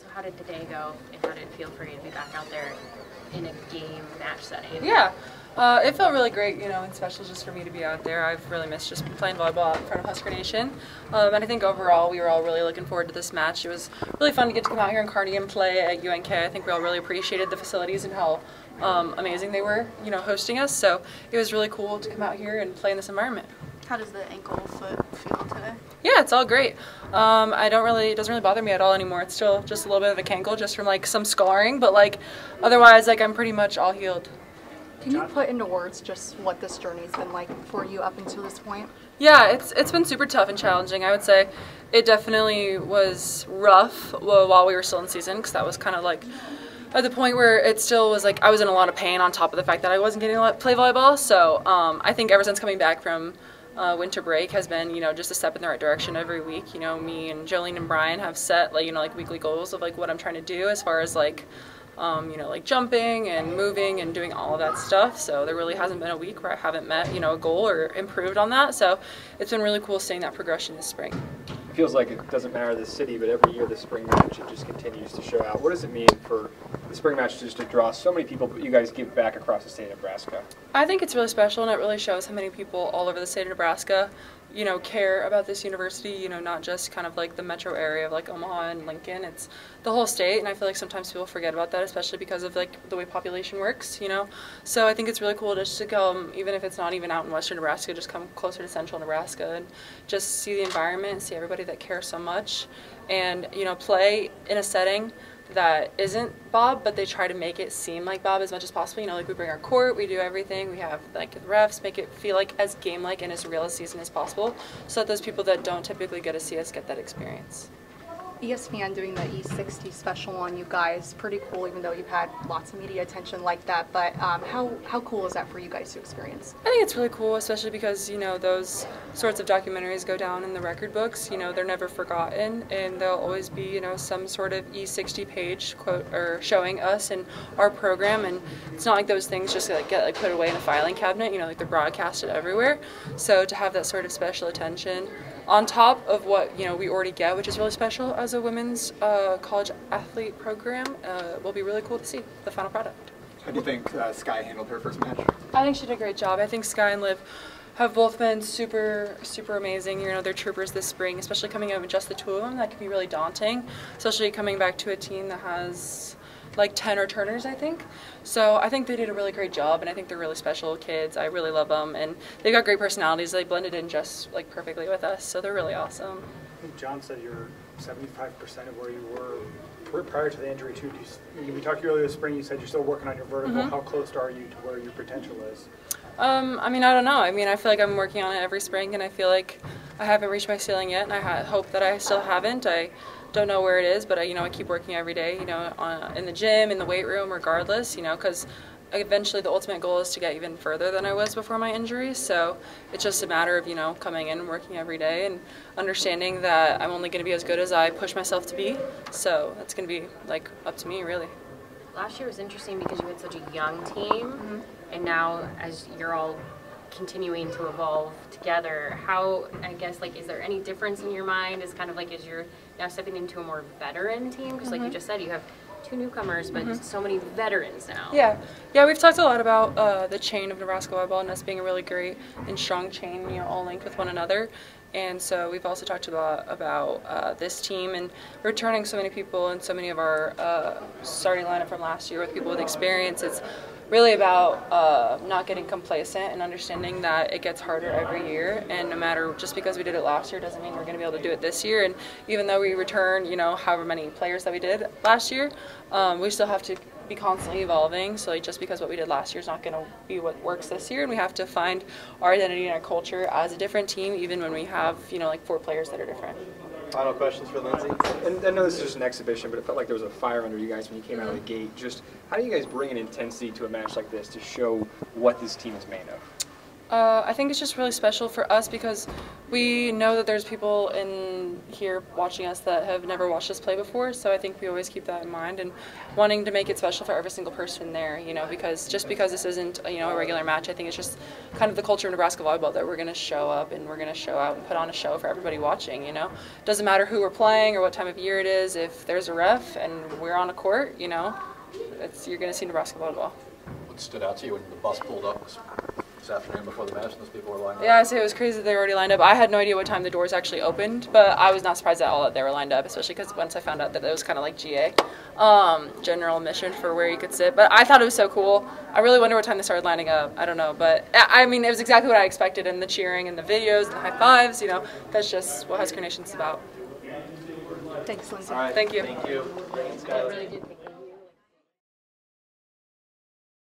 So how did the day go, and how did it feel for you to be back out there in a game match setting? Yeah, it felt really great, you know, and special just for me to be out there. I've really missed just playing volleyball in front of Husker Nation. And I think overall we were all really looking forward to this match. It was really fun to get to come out here in Kearney and play at UNK. I think we all really appreciated the facilities and how amazing they were, you know, hosting us. So it was really cool to come out here and play in this environment. How does the ankle foot feel today? Yeah, it's all great. It doesn't really bother me at all anymore. It's still just a little bit of a cankle just from like some scarring, but like otherwise like I'm pretty much all healed. Can you put into words just what this journey's been like for you up until this point? Yeah, it's been super tough and challenging. I would say it definitely was rough while we were still in season, because that was kind of like at the point where it still was like I was in a lot of pain on top of the fact that I wasn't getting to play volleyball. So I think ever since coming back from winter break has been, you know, just a step in the right direction every week. You know, me and Jolene and Brian have set like, you know, like weekly goals of like what I'm trying to do as far as like you know, like jumping and moving and doing all of that stuff. So there really hasn't been a week where I haven't met, you know, a goal or improved on that. So it's been really cool seeing that progression this spring. It feels like it doesn't matter the city, but every year the spring match, it just continues to show out. What does it mean for the spring match just to draw so many people, but you guys give back across the state of Nebraska? I think it's really special, and it really shows how many people all over the state of Nebraska, you know, care about this university, you know, not just kind of like the metro area of like Omaha and Lincoln. It's the whole state, and I feel like sometimes people forget about that, especially because of like the way population works, you know. So I think it's really cool just to come, even if it's not even out in western Nebraska, just come closer to central Nebraska and just see the environment and see everybody that cares so much, and, you know, play in a setting that isn't Bob, but they try to make it seem like Bob as much as possible. You know, like we bring our court, we do everything, we have like the refs, make it feel like as game-like and as real a season as possible, so that those people that don't typically get to see us get that experience. ESPN doing the E60 special on you guys, pretty cool, even though you've had lots of media attention like that, but how cool is that for you guys to experience? I think it's really cool, especially because, you know, those sorts of documentaries go down in the record books. You know, they're never forgotten, and there'll always be, you know, some sort of E60 page quote or showing us and our program, and it's not like those things just like get like put away in a filing cabinet, you know, like they're broadcasted everywhere. So to have that sort of special attention on top of what, you know, we already get, which is really special as a women's college athlete program, will be really cool to see the final product. How do you think Sky handled her first match? I think she did a great job. I think Sky and Liv have both been super amazing. You know, they're troopers this spring, especially coming out with just the two of them. That can be really daunting, especially coming back to a team that has like 10 returners, I think. So I think they did a really great job, and I think they're really special kids. I really love them, and they've got great personalities. They blended in just like perfectly with us, so they're really awesome. I think John said you're 75% of where you were prior to the injury too. We talked earlier this spring, you said you're still working on your vertical. Mm-hmm. How close are you to where your potential is? I mean, I don't know. I mean, I feel like I'm working on it every spring, and I feel like I haven't reached my ceiling yet, and I hope that I still haven't. I don't know where it is, but you know, I keep working every day, you know, in the gym, in the weight room, regardless, you know, because eventually the ultimate goal is to get even further than I was before my injury. So it's just a matter of, you know, coming in and working every day and understanding that I'm only going to be as good as I push myself to be. So that's going to be like up to me, really. Last year was interesting because you had such a young team, mm-hmm. and now as you're all continuing to evolve together, how, I guess, like, is there any difference in your mind as kind of like as you're now stepping into a more veteran team? Because like you just said, you have two newcomers, but so many veterans now. Yeah, we've talked a lot about the chain of Nebraska volleyball and us being a really great and strong chain, you know, all linked with one another. And so we've also talked a lot about this team and returning so many people and so many of our starting lineup from last year with people with experience. It's really about not getting complacent and understanding that it gets harder every year, and no matter, just because we did it last year doesn't mean we're going to be able to do it this year. And even though we return, you know, however many players that we did last year, we still have to be constantly evolving. So like, just because what we did last year is not going to be what works this year, and we have to find our identity and our culture as a different team, even when we have, you know, like 4 players that are different. Final questions for Lindsay. And I know this is just an exhibition, but it felt like there was a fire under you guys when you came out of the gate. Just how do you guys bring an intensity to a match like this to show what this team is made of? I think it's just really special for us because we know that there's people in here watching us that have never watched us play before, so I think we always keep that in mind and wanting to make it special for every single person there, you know, because just because this isn't, you know, a regular match, I think it's just kind of the culture of Nebraska volleyball that we're going to show up and we're going to show out and put on a show for everybody watching, you know. Doesn't matter who we're playing or what time of year it is, if there's a ref and we're on a court, you know, you're going to see Nebraska volleyball. What stood out to you when the bus pulled up this afternoon before the match and those people were lined up? Yeah, I say it was crazy that they were already lined up. I had no idea what time the doors actually opened, but I was not surprised at all that they were lined up, especially because once I found out that it was kind of like GA, general admission for where you could sit. But I thought it was so cool. I really wonder what time they started lining up. I don't know, but I mean, it was exactly what I expected, and the cheering and the videos and the high fives, you know, that's just what Husker Nation's about. Thanks, Lindsay. All right. Thank you. Thank you. Really good.